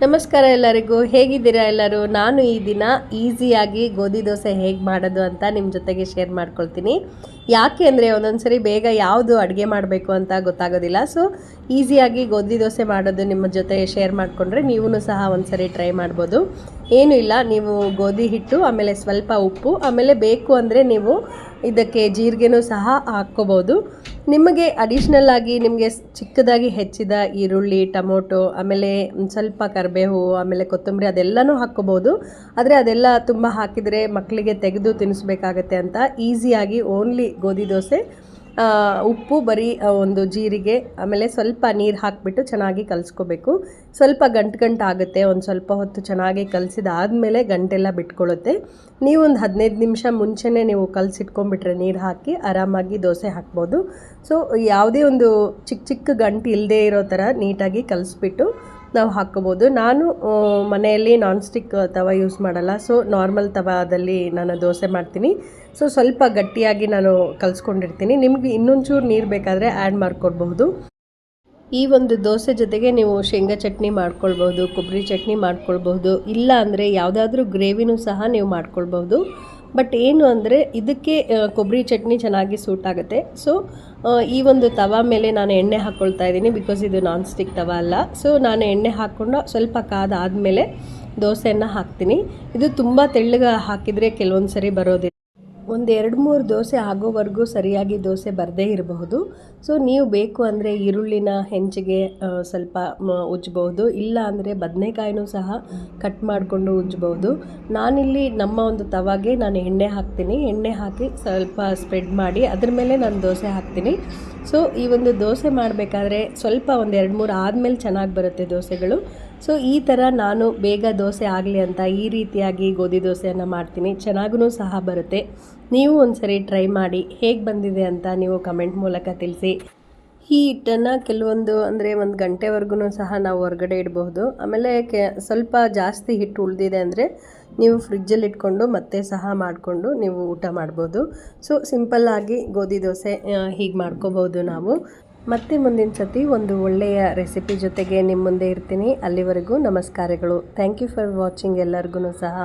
ನಮಸ್ಕಾರ ಎಲ್ಲರಿಗೂ, ಹೇಗಿದ್ದೀರಾ ಎಲ್ಲರೂ? ನಾನು ಈ ದಿನ ಈಸಿಯಾಗಿ ಗೋಧಿ ದೋಸೆ ಹೇಗೆ ಮಾಡೋದು ಅಂತ ನಿಮ್ಮ ಜೊತೆಗೆ ಶೇರ್ ಮಾಡ್ಕೊಳ್ತೀನಿ. ಯಾಕೆ ಅಂದರೆ ಒಂದೊಂದ್ಸರಿ ಬೇಗ ಯಾವುದು ಅಡುಗೆ ಮಾಡಬೇಕು ಅಂತ ಗೊತ್ತಾಗೋದಿಲ್ಲ. ಸೊ ಈಸಿಯಾಗಿ ಗೋಧಿ ದೋಸೆ ಮಾಡೋದು ನಿಮ್ಮ ಜೊತೆ ಶೇರ್ ಮಾಡಿಕೊಂಡ್ರೆ ನೀವೂ ಸಹ ಒಂದ್ಸರಿ ಟ್ರೈ ಮಾಡ್ಬೋದು. ಏನೂ ಇಲ್ಲ, ನೀವು ಗೋಧಿ ಹಿಟ್ಟು, ಆಮೇಲೆ ಸ್ವಲ್ಪ ಉಪ್ಪು, ಆಮೇಲೆ ಬೇಕು ಅಂದರೆ ನೀವು ಇದಕ್ಕೆ ಜೀರಿಗೆನೂ ಸಹ ಹಾಕ್ಕೋಬೋದು. ನಿಮಗೆ ಅಡಿಷ್ನಲ್ ಆಗಿ ನಿಮಗೆ ಚಿಕ್ಕದಾಗಿ ಹೆಚ್ಚಿದ ಈರುಳ್ಳಿ, ಟೊಮೊಟೊ, ಆಮೇಲೆ ಸ್ವಲ್ಪ ಕರಿಬೇವು, ಆಮೇಲೆ ಕೊತ್ತಂಬರಿ ಅದೆಲ್ಲನೂ ಹಾಕ್ಕೋಬೋದು. ಆದರೆ ಅದೆಲ್ಲ ತುಂಬ ಹಾಕಿದರೆ ಮಕ್ಕಳಿಗೆ ತೆಗೆದು ತಿನ್ನಿಸ್ಬೇಕಾಗತ್ತೆ ಅಂತ ಈಸಿಯಾಗಿ ಓನ್ಲಿ ಗೋಧಿ ದೋಸೆ, ಉಪ್ಪು, ಬರೀ ಒಂದು ಜೀರಿಗೆ, ಆಮೇಲೆ ಸ್ವಲ್ಪ ನೀರು ಹಾಕಿಬಿಟ್ಟು ಚೆನ್ನಾಗಿ ಕಲಿಸ್ಕೋಬೇಕು. ಸ್ವಲ್ಪ ಗಂಟು ಆಗುತ್ತೆ. ಒಂದು ಸ್ವಲ್ಪ ಹೊತ್ತು ಚೆನ್ನಾಗಿ ಕಲಸಿದಾದಮೇಲೆ ಗಂಟೆಲ್ಲ ಬಿಟ್ಕೊಳ್ಳುತ್ತೆ. ನೀವು ಒಂದು 15 ನಿಮಿಷ ಮುಂಚೆನೇ ನೀವು ಕಲಸಿಟ್ಕೊಂಡ್ಬಿಟ್ರೆ ನೀರು ಹಾಕಿ ಆರಾಮಾಗಿ ದೋಸೆ ಹಾಕ್ಬೋದು. ಸೊ ಯಾವುದೇ ಒಂದು ಚಿಕ್ಕ ಗಂಟು ಇಲ್ಲದೆ ಇರೋ ಥರ ನೀಟಾಗಿ ಕಲಿಸ್ಬಿಟ್ಟು ನಾವು ಹಾಕ್ಕೋಬೋದು. ನಾನು ಮನೆಯಲ್ಲಿ ನಾನ್ ಸ್ಟಿಕ್ ತವ ಯೂಸ್ ಮಾಡಲ್ಲ. ಸೊ ನಾರ್ಮಲ್ ತವಾದಲ್ಲಿ ನಾನು ದೋಸೆ ಮಾಡ್ತೀನಿ. ಸೊ ಸ್ವಲ್ಪ ಗಟ್ಟಿಯಾಗಿ ನಾನು ಕಲಿಸ್ಕೊಂಡಿರ್ತೀನಿ. ನಿಮಗೆ ಇನ್ನೊಂಚೂರು ನೀರು ಬೇಕಾದರೆ ಆ್ಯಡ್ ಮಾಡ್ಕೊಳ್ಬಹುದು. ಈ ಒಂದು ದೋಸೆ ಜೊತೆಗೆ ನೀವು ಶೇಂಗಾ ಚಟ್ನಿ ಮಾಡ್ಕೊಳ್ಬಹುದು, ಕೊಬ್ಬರಿ ಚಟ್ನಿ ಮಾಡ್ಕೊಳ್ಬಹುದು, ಇಲ್ಲ ಅಂದರೆ ಯಾವುದಾದ್ರೂ ಗ್ರೇವಿನೂ ಸಹ ನೀವು ಮಾಡ್ಕೊಳ್ಬಹುದು. ಬಟ್ ಏನು ಅಂದರೆ ಇದಕ್ಕೆ ಕೊಬ್ಬರಿ ಚಟ್ನಿ ಚೆನ್ನಾಗಿ ಸೂಟ್ ಆಗುತ್ತೆ. ಸೊ ಈ ಒಂದು ತವ ಮೇಲೆ ನಾನು ಎಣ್ಣೆ ಹಾಕ್ಕೊಳ್ತಾ ಇದ್ದೀನಿ, ಬಿಕಾಸ್ ಇದು ನಾನ್ ಸ್ಟಿಕ್ ತವ ಅಲ್ಲ. ಸೊ ನಾನು ಎಣ್ಣೆ ಹಾಕ್ಕೊಂಡು ಸ್ವಲ್ಪ ಕಾದಾದಮೇಲೆ ದೋಸೆಯನ್ನು ಹಾಕ್ತೀನಿ. ಇದು ತುಂಬ ತೆಳ್ಳಗೆ ಹಾಕಿದರೆ ಕೆಲವೊಂದು ಸರಿ ಬರೋದಿಲ್ಲ. ಒಂದು 2-3 ದೋಸೆ ಆಗೋವರೆಗೂ ಸರಿಯಾಗಿ ದೋಸೆ ಬರದೇ ಇರಬಹುದು. ಸೊ ನೀವು ಬೇಕು ಅಂದರೆ ಈರುಳ್ಳಿನ ಹೆಂಚಿಗೆ ಸ್ವಲ್ಪ ಉಜ್ಬೋದು, ಇಲ್ಲ ಅಂದರೆ ಬದನೆಕಾಯಿನೂ ಸಹ ಕಟ್ ಮಾಡಿಕೊಂಡು ಉಜ್ಬೋದು. ನಾನಿಲ್ಲಿ ನಮ್ಮ ಒಂದು ತವಾಗೆ ನಾನು ಎಣ್ಣೆ ಹಾಕ್ತೀನಿ. ಎಣ್ಣೆ ಹಾಕಿ ಸ್ವಲ್ಪ ಸ್ಪ್ರೆಡ್ ಮಾಡಿ ಅದ್ರ ಮೇಲೆ ನಾನು ದೋಸೆ ಹಾಕ್ತೀನಿ. ಸೊ ಈ ಒಂದು ದೋಸೆ ಮಾಡಬೇಕಾದ್ರೆ ಸ್ವಲ್ಪ ಒಂದು 2-3 ಆದಮೇಲೆ ಚೆನ್ನಾಗಿ ಬರುತ್ತೆ ದೋಸೆಗಳು. ಸೊ ಈ ಥರ ನಾನು ಬೇಗ ದೋಸೆ ಆಗಲಿ ಅಂತ ಈ ರೀತಿಯಾಗಿ ಗೋಧಿ ದೋಸೆಯನ್ನು ಮಾಡ್ತೀನಿ. ಚೆನ್ನಾಗೂ ಸಹ ಬರುತ್ತೆ. ನೀವು ಒಂದ್ಸರಿ ಟ್ರೈ ಮಾಡಿ ಹೇಗೆ ಬಂದಿದೆ ಅಂತ ನೀವು ಕಮೆಂಟ್ ಮೂಲಕ ತಿಳಿಸಿ. ಈ ಹಿಟ್ಟನ್ನು ಕೆಲವೊಂದು ಅಂದರೆ 1 ಗಂಟೆವರೆಗೂ ಸಹ ನಾವು ಹೊರಗಡೆ ಇಡಬಹುದು. ಆಮೇಲೆ ಸ್ವಲ್ಪ ಜಾಸ್ತಿ ಹಿಟ್ಟು ಉಳಿದಿದೆ ಅಂದರೆ ನೀವು ಫ್ರಿಜ್ಜಲ್ಲಿ ಇಟ್ಕೊಂಡು ಮತ್ತೆ ಸಹ ಮಾಡಿಕೊಂಡು ನೀವು ಊಟ ಮಾಡ್ಬೋದು. ಸೊ ಸಿಂಪಲ್ಲಾಗಿ ಗೋಧಿ ದೋಸೆ ಹೀಗೆ ಮಾಡ್ಕೋಬೋದು ನಾವು. ಮತ್ತೆ ಮುಂದಿನ ಸತಿ ಒಂದು ಒಳ್ಳೆಯ ರೆಸಿಪಿ ಜೊತೆಗೆ ನಿಮ್ಮ ಮುಂದೆ ಇರ್ತೀನಿ. ಅಲ್ಲಿವರೆಗೂ ನಮಸ್ಕಾರಗಳು. ಥ್ಯಾಂಕ್ ಯು ಫಾರ್ ವಾಚಿಂಗ್ ಎಲ್ಲರಿಗೂ ಸಹ.